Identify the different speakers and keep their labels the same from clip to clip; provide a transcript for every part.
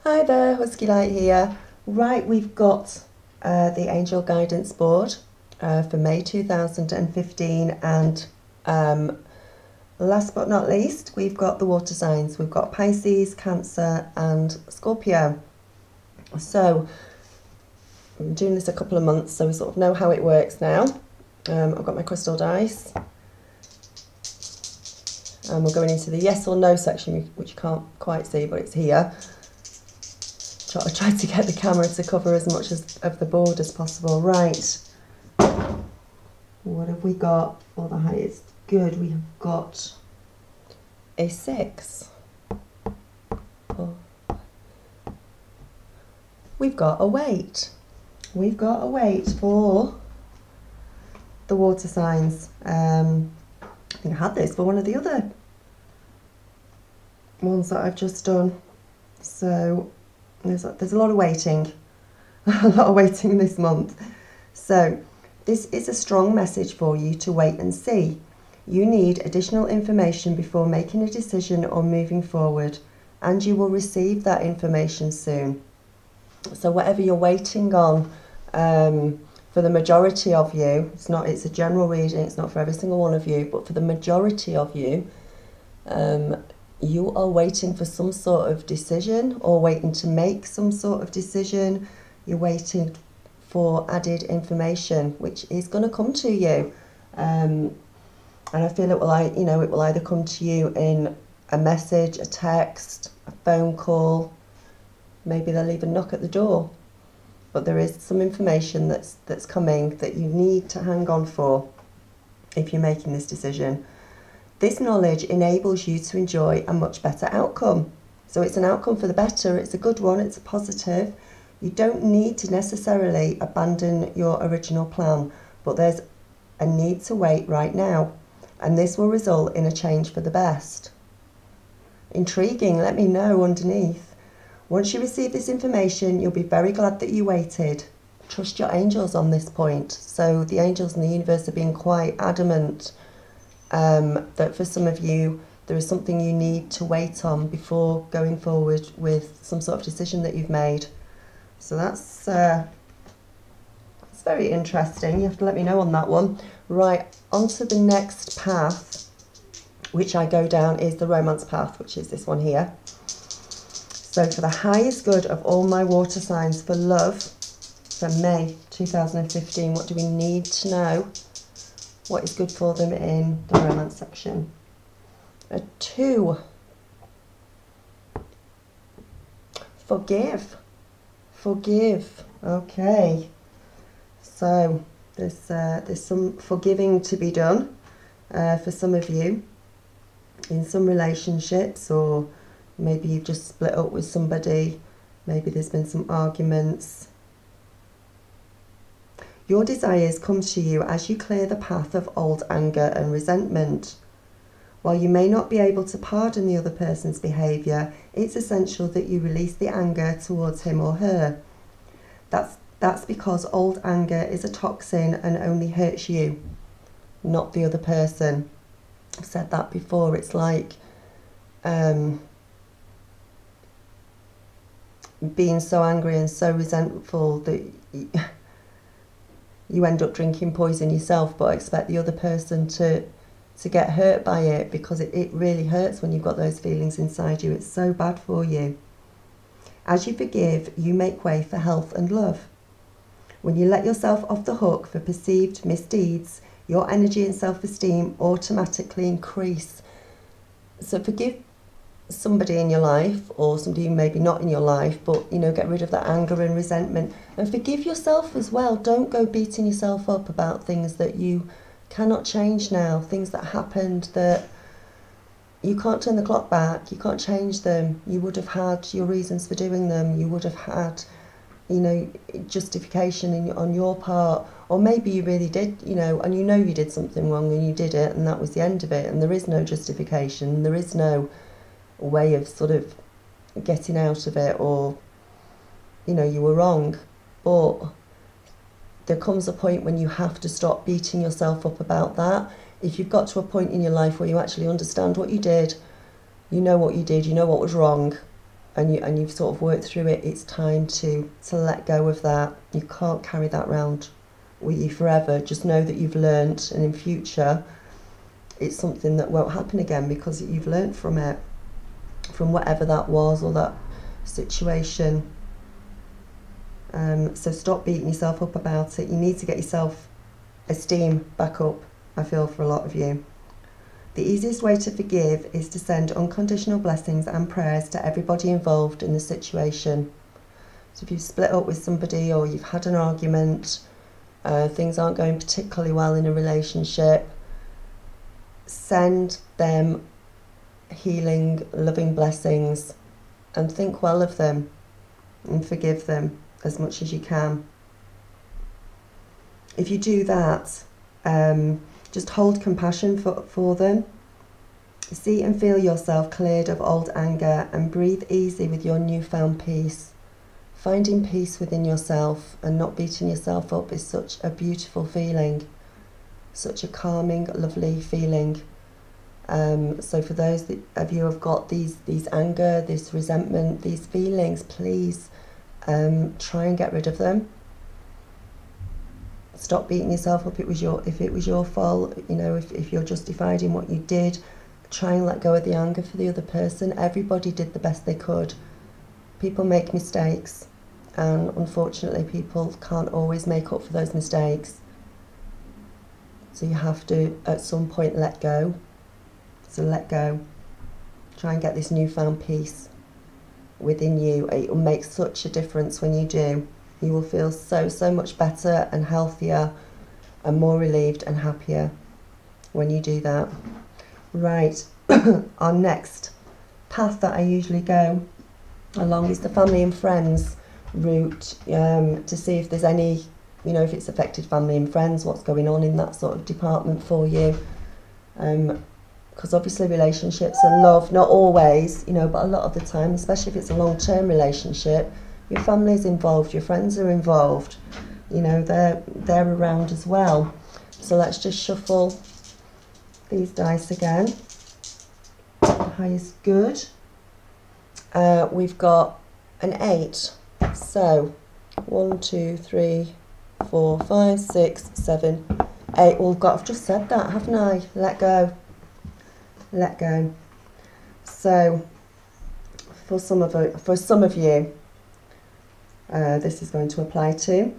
Speaker 1: Hi there, Husky Light here. Right, we've got the Angel Guidance Board for May 2015, and last but not least, we've got the water signs. We've got Pisces, Cancer and Scorpio. So I'm doing this a couple of months, so we sort of know how it works now. I've got my crystal dice. And we're going into the yes or no section, which you can't quite see, but it's here. I tried to get the camera to cover as much of the board as possible. Right, what have we got? Oh, the height is good. We have got a 6. Oh. We've got a weight. We've got a weight for the water signs. I think I had this for one of the other ones that I've just done. So there's a lot of waiting, a lot of waiting this month. So this is a strong message for you to wait and see. You need additional information before making a decision or moving forward, and you will receive that information soon. So whatever you're waiting on, for the majority of you, it's a general reading, it's not for every single one of you, but for the majority of you, you are waiting for some sort of decision or waiting to make some sort of decision. You're waiting for added information, which is going to come to you. And I feel it will either come to you in a message, a text, a phone call. Maybe they'll even knock at the door. But there is some information that's coming that you need to hang on for if you're making this decision. This knowledge enables you to enjoy a much better outcome. So it's an outcome for the better, it's a good one, it's a positive. You don't need to necessarily abandon your original plan, but there's a need to wait right now, and this will result in a change for the best. Intriguing, let me know underneath. Once you receive this information, you'll be very glad that you waited. Trust your angels on this point. So the angels in the universe are being quite adamant that for some of you, there is something you need to wait on before going forward with some sort of decision that you've made. So that's very interesting. You have to let me know on that one. Right, on to the next path, which I go down, is the romance path, which is this one here. So for the highest good of all my water signs for love for May 2015, what do we need to know? What is good for them in the romance section? A 2. Forgive. Forgive. Okay. So there's some forgiving to be done for some of you in some relationships, or maybe you've just split up with somebody. Maybe there's been some arguments. Your desires come to you as you clear the path of old anger and resentment. While you may not be able to pardon the other person's behaviour, it's essential that you release the anger towards him or her. That's because old anger is a toxin and only hurts you, not the other person. I've said that before. It's like being so angry and so resentful that you end up drinking poison yourself, but expect the other person to get hurt by it, because it really hurts when you've got those feelings inside you. It's so bad for you. As you forgive, you make way for health and love. When you let yourself off the hook for perceived misdeeds, your energy and self-esteem automatically increase. So forgive somebody in your life, or somebody maybe not in your life, but get rid of that anger and resentment, and forgive yourself as well. Don't go beating yourself up about things that you cannot change now, things that happened that you can't turn the clock back, you can't change them. You would have had your reasons for doing them, you would have had justification on your part, or maybe you really did, and you did something wrong and you did it, and that was the end of it, and there is no justification, there is no way of sort of getting out of it, or you were wrong. But there comes a point when you have to stop beating yourself up about that. If you've got to a point in your life where you actually understand what you did, you know what you did, you know what was wrong, and you've sort of worked through it, it's time to let go of that. You can't carry that around with you forever. Just know that you've learnt, and in future it's something that won't happen again because you've learnt from it, from whatever that was or that situation. So stop beating yourself up about it. You need to get your self-esteem back up, I feel, for a lot of you. The easiest way to forgive is to send unconditional blessings and prayers to everybody involved in the situation. So if you've split up with somebody or you've had an argument, things aren't going particularly well in a relationship, send them healing, loving blessings and think well of them and forgive them as much as you can. If you do that, just hold compassion for them. See and feel yourself cleared of old anger and breathe easy with your newfound peace. Finding peace within yourself and not beating yourself up is such a beautiful feeling, such a calming, lovely feeling. So for those of you who have got these anger, this resentment, these feelings, please try and get rid of them. Stop beating yourself up. If it was your fault, you know, if you're justified in what you did, try and let go of the anger for the other person. Everybody did the best they could. People make mistakes, and unfortunately people can't always make up for those mistakes. So you have to, at some point, let go. So let go. Try and get this newfound peace within you. It will make such a difference when you do. You will feel so much better and healthier and more relieved and happier when you do that. Right, our next path that I usually go along is the family and friends route, to see if there's any, you know, if it's affected family and friends, what's going on in that sort of department for you. Because obviously relationships and love, not always, you know, but a lot of the time, especially if it's a long-term relationship, your family's involved, your friends are involved, you know, they're around as well. So let's just shuffle these dice again. The highest good. We've got an 8. So 1, 2, 3, 4, 5, 6, 7, 8. Well, I've just said that, haven't I? Let go. Let go. So for some of you, this is going to apply to.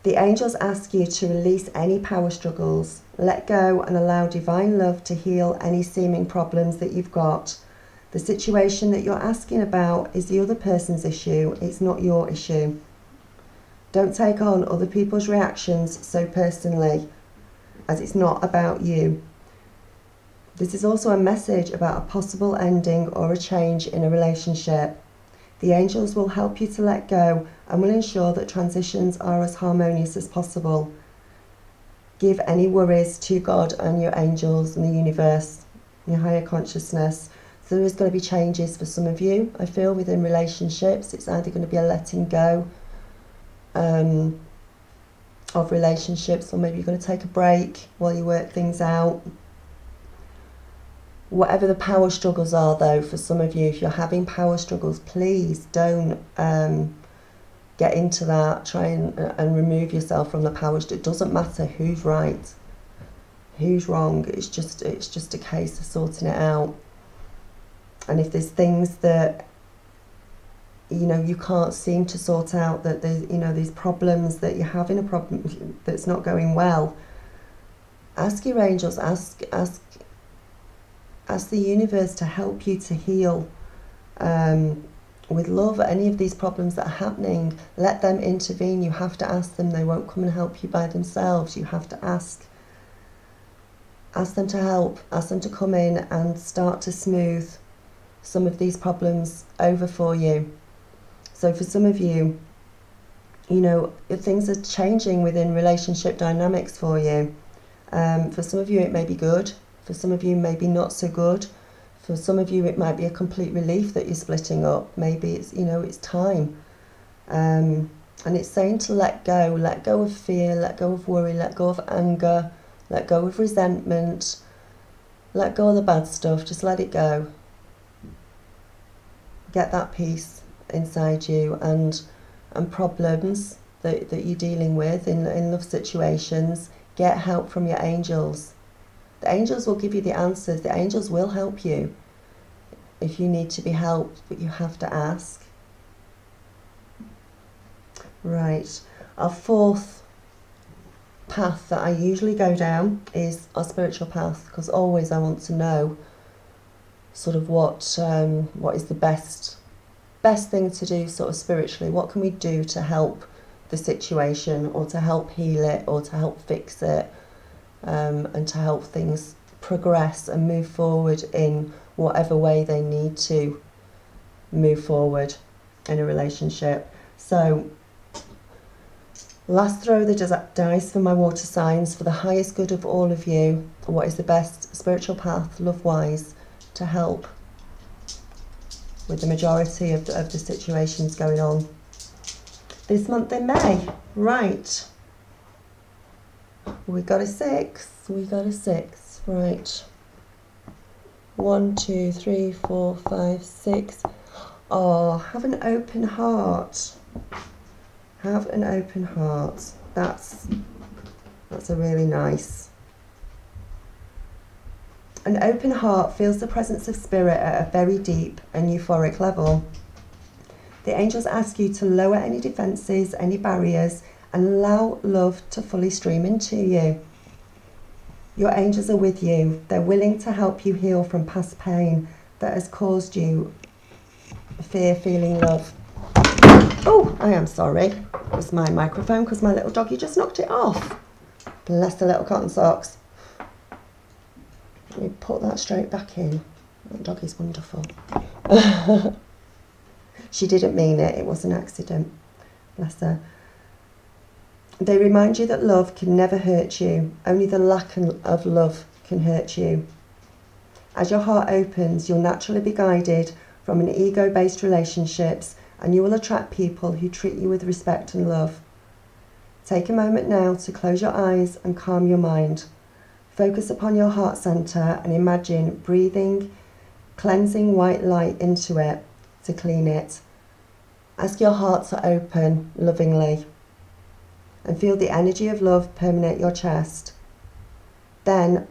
Speaker 1: The angels ask you to release any power struggles, let go and allow divine love to heal any seeming problems that you've got. The situation that you're asking about is the other person's issue, it's not your issue. Don't take on other people's reactions so personally, as it's not about you. This is also a message about a possible ending or a change in a relationship. The angels will help you to let go and will ensure that transitions are as harmonious as possible. Give any worries to God and your angels and the universe, your higher consciousness. So there is going to be changes for some of you, I feel, within relationships. It's either going to be a letting go of relationships, or maybe you're going to take a break while you work things out. Whatever the power struggles are, though, for some of you, if you're having power struggles, please don't get into that. Try and remove yourself from the power. It doesn't matter who's right, who's wrong. It's just a case of sorting it out. And if there's things that, you know, you can't seem to sort out, that there's, you know, these problems that you're having a problem that's not going well, ask your angels, ask the universe to help you to heal with love any of these problems that are happening. Let them intervene. You have to ask them. They won't come and help you by themselves. You have to ask them to help, ask them to come in and start to smooth some of these problems over for you. So for some of you, you know, if things are changing within relationship dynamics for you, for some of you it may be good. For some of you, maybe not so good. For some of you, it might be a complete relief that you're splitting up. Maybe it's, you know, it's time. And it's saying to let go of fear, let go of worry, let go of anger, let go of resentment, let go of the bad stuff, just let it go. get that peace inside you, and problems that you're dealing with in love situations, get help from your angels. The angels will give you the answers. The angels will help you if you need to be helped, but you have to ask. Right, our fourth path that I usually go down is our spiritual path, because always I want to know sort of what is the best thing to do sort of spiritually. What can we do to help the situation, or to help heal it, or to help fix it, and to help things progress and move forward in whatever way they need to move forward in a relationship. So last throw the dice for my water signs, for the highest good of all of you. What is the best spiritual path, love-wise, to help with the majority of the situations going on this month in May? Right. We got a 6. We got a 6. Right. 1, 2, 3, 4, 5, 6. Oh, have an open heart. Have an open heart. That's a really nice. An open heart feels the presence of spirit at a very deep and euphoric level. The angels ask you to lower any defences, any barriers, and allow love to fully stream into you. Your angels are with you. They're willing to help you heal from past pain that has caused you fear, feeling love. Oh, I am sorry. It was my microphone because my little doggy just knocked it off. Bless the little cotton socks. Let me put that straight back in. That doggy's wonderful. She didn't mean it. It was an accident. Bless her. They remind you that love can never hurt you. Only the lack of love can hurt you. As your heart opens, you'll naturally be guided from an ego-based relationships, and you will attract people who treat you with respect and love. Take a moment now to close your eyes and calm your mind. Focus upon your heart center and imagine breathing cleansing white light into it to clean it. Ask your heart to open lovingly and feel the energy of love permeate your chest. Then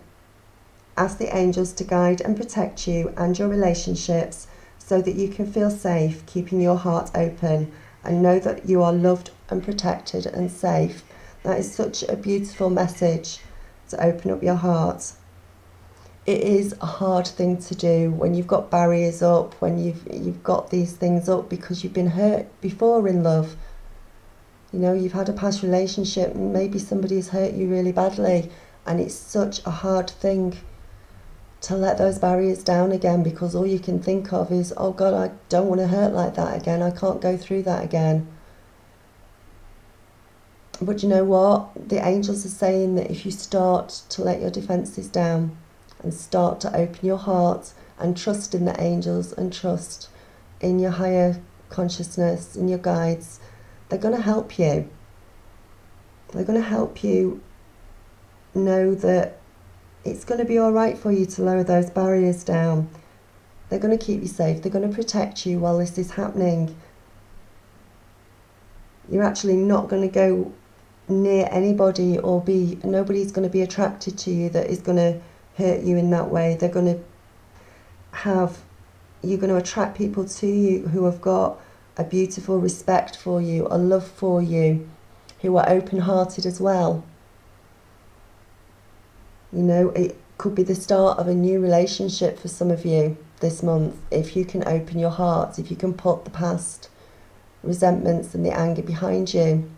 Speaker 1: ask the angels to guide and protect you and your relationships so that you can feel safe, keeping your heart open, and know that you are loved and protected and safe. That is such a beautiful message, to open up your heart. It is a hard thing to do when you've got barriers up, when you've got these things up because you've been hurt before in love. You know, you've had a past relationship and maybe somebody's hurt you really badly, and it's such a hard thing to let those barriers down again, because all you can think of is, oh God, I don't want to hurt like that again. I can't go through that again. But you know what? The angels are saying that if you start to let your defences down and start to open your heart and trust in the angels and trust in your higher consciousness, in your guides, they're going to help you. They're going to help you know that it's going to be all right for you to lower those barriers down. They're going to keep you safe. They're going to protect you while this is happening. You're actually not going to go near anybody, or nobody's going to be attracted to you that is going to hurt you in that way. You're going to attract people to you who have got a beautiful respect for you, a love for you, who are open-hearted as well. You know, it could be the start of a new relationship for some of you this month, if you can open your heart, if you can put the past resentments and the anger behind you.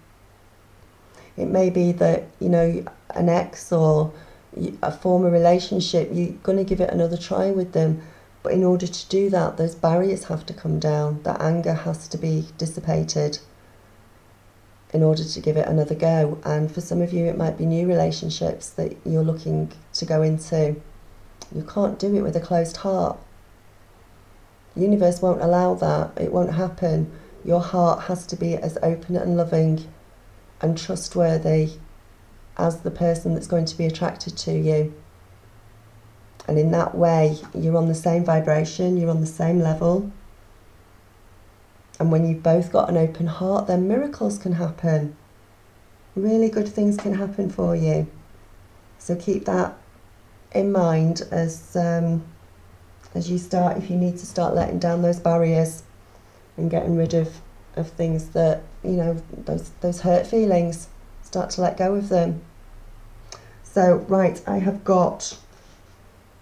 Speaker 1: It may be that, you know, an ex or a former relationship, you're going to give it another try with them. But in order to do that, those barriers have to come down. That anger has to be dissipated in order to give it another go. And for some of you, it might be new relationships that you're looking to go into. You can't do it with a closed heart. The universe won't allow that. It won't happen. Your heart has to be as open and loving and trustworthy as the person that's going to be attracted to you. And in that way, you're on the same vibration, you're on the same level. And when you've both got an open heart, then miracles can happen. Really good things can happen for you. So keep that in mind as you start, if you need to start letting down those barriers and getting rid of things that, you know, those hurt feelings, start to let go of them. So, right, I have got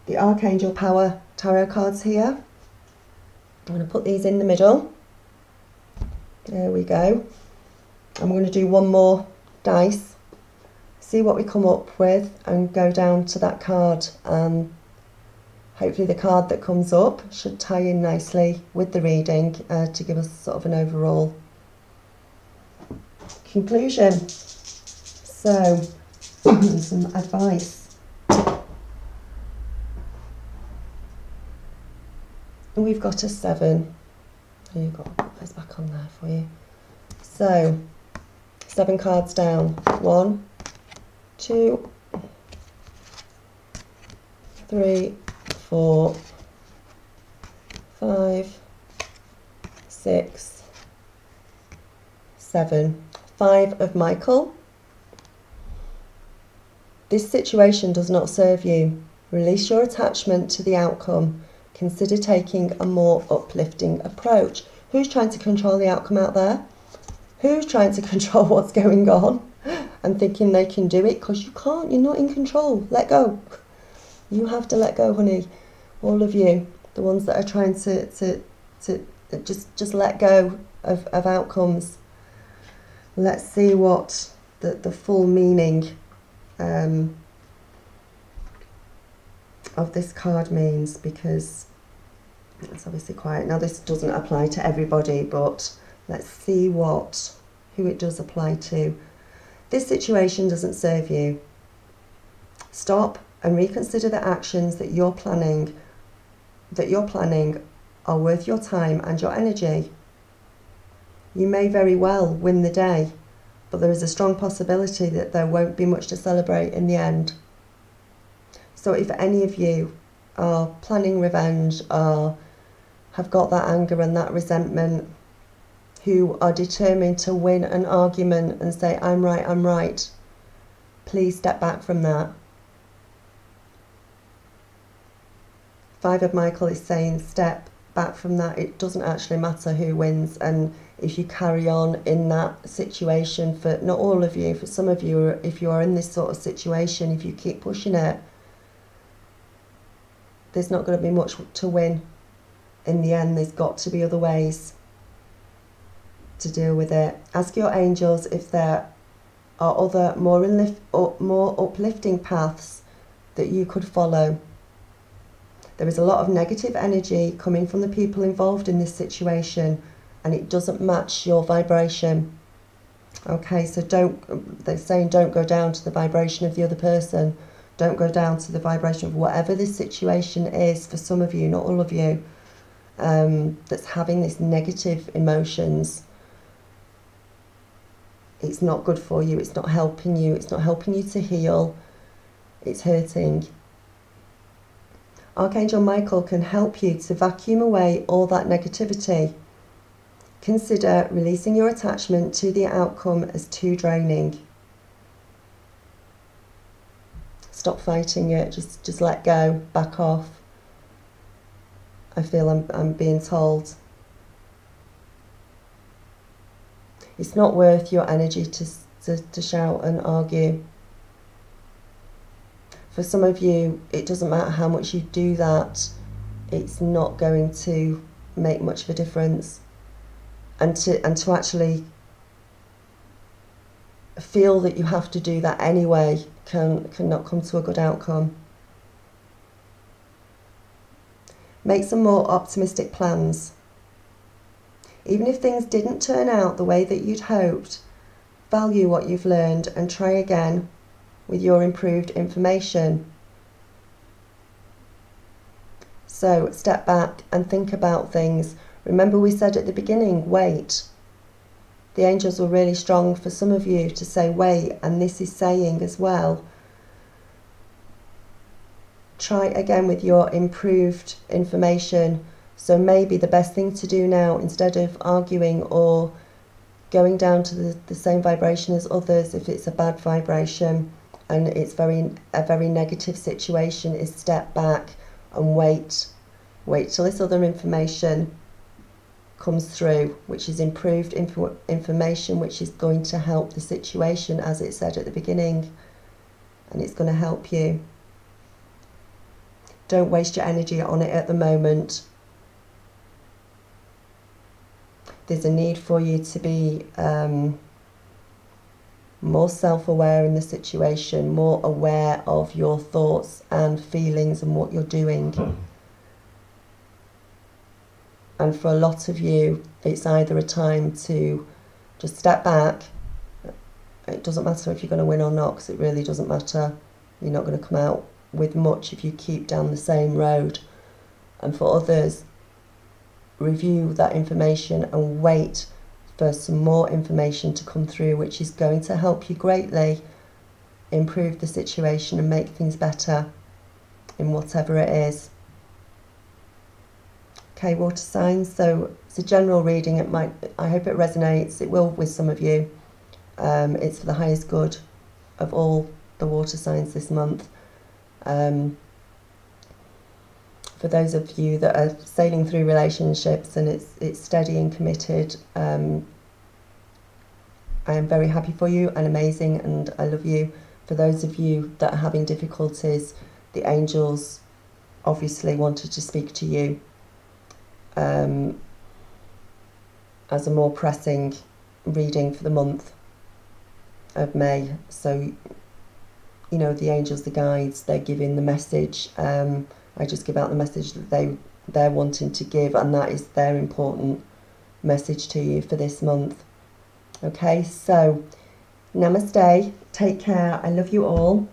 Speaker 1: the Archangel Power Tarot cards here. I'm going to put these in the middle. There we go. I'm going to do one more dice, see what we come up with, and go down to that card, and hopefully the card that comes up should tie in nicely with the reading to give us sort of an overall conclusion. So, some advice. We've got a 7. You've got to put those back on there for you. So, 7 cards down. 1, 2, 3, 4, 5, 6, 7. 5 of Michael. This situation does not serve you. Release your attachment to the outcome. Consider taking a more uplifting approach. Who's trying to control the outcome out there? Who's trying to control what's going on and thinking they can do it? Because you can't, you're not in control. Let go. You have to let go, honey. All of you, the ones that are trying to just let go of outcomes. Let's see what the full meaning of this card means, because it's obviously quite, now this doesn't apply to everybody, but let's see who it does apply to. This situation doesn't serve you. Stop and reconsider the actions that you're planning are worth your time and your energy. You may very well win the day, but there is a strong possibility that there won't be much to celebrate in the end. So if any of you are planning revenge, or have got that anger and that resentment, who are determined to win an argument and say, I'm right, please step back from that. 5 of Michael is saying step back from that. It doesn't actually matter who wins, and if you carry on in that situation, for not all of you, for some of you, if you are in this sort of situation, if you keep pushing it, there's not going to be much to win in the end. There's got to be other ways to deal with it. Ask your angels if there are other more uplifting paths that you could follow. There is a lot of negative energy coming from the people involved in this situation, and it doesn't match your vibration. Okay, so they're saying don't go down to the vibration of the other person. Don't go down to the vibration of whatever this situation is, for some of you, not all of you, that's having this negative emotions. It's not good for you. It's not helping you. It's not helping you to heal. It's hurting. Archangel Michael can help you to vacuum away all that negativity. Consider releasing your attachment to the outcome as too draining. Stop fighting it. Just let go. Back off. I feel I'm being told. It's not worth your energy to shout and argue. For some of you, it doesn't matter how much you do that. It's not going to make much of a difference. And to actually feel that you have to do that anyway cannot come to a good outcome. Make some more optimistic plans. Even if things didn't turn out the way that you'd hoped, value what you've learned and try again with your improved information. So step back and think about things. Remember, we said at the beginning, wait. The angels were really strong for some of you to say wait, and this is saying as well, try again with your improved information. So maybe the best thing to do now, instead of arguing or going down to the same vibration as others, if it's a bad vibration and it's a very negative situation, is step back and wait till this other information comes through, which is improved information, which is going to help the situation, as it said at the beginning, and it's going to help you. Don't waste your energy on it at the moment. There's a need for you to be more self-aware in the situation, more aware of your thoughts and feelings and what you're doing. And for a lot of you, it's either a time to just step back. It doesn't matter if you're going to win or not, because it really doesn't matter. You're not going to come out with much if you keep down the same road. And for others, review that information and wait for some more information to come through, which is going to help you greatly improve the situation and make things better in whatever it is. Okay, water signs, so it's a general reading. I hope it resonates. It will with some of you. It's for the highest good of all the water signs this month. For those of you that are sailing through relationships and it's steady and committed, I am very happy for you and amazing, and I love you. For those of you that are having difficulties, the angels obviously wanted to speak to you as a more pressing reading for the month of May. So, you know, the angels, the guides, they're giving the message. I just give out the message that they're wanting to give, and that is their important message to you for this month. Okay, so namaste, take care, I love you all.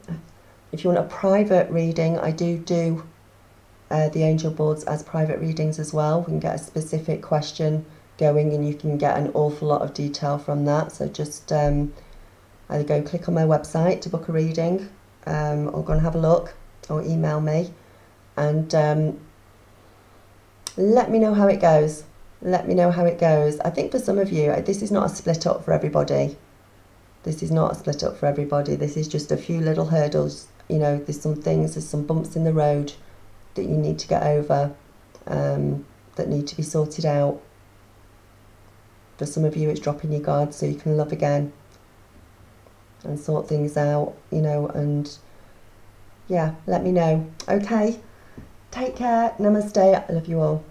Speaker 1: If you want a private reading, I do the angel boards as private readings as well. We can get a specific question going and you can get an awful lot of detail from that. So just either go click on my website to book a reading, or go and have a look, or email me. And let me know how it goes. Let me know how it goes. I think for some of you, this is not a split up for everybody. This is not a split up for everybody. This is just a few little hurdles. You know, there's some bumps in the road that you need to get over, that need to be sorted out. For some of you, it's dropping your guard so you can love again and sort things out, you know, and yeah, let me know. Okay. Take care. Namaste. I love you all.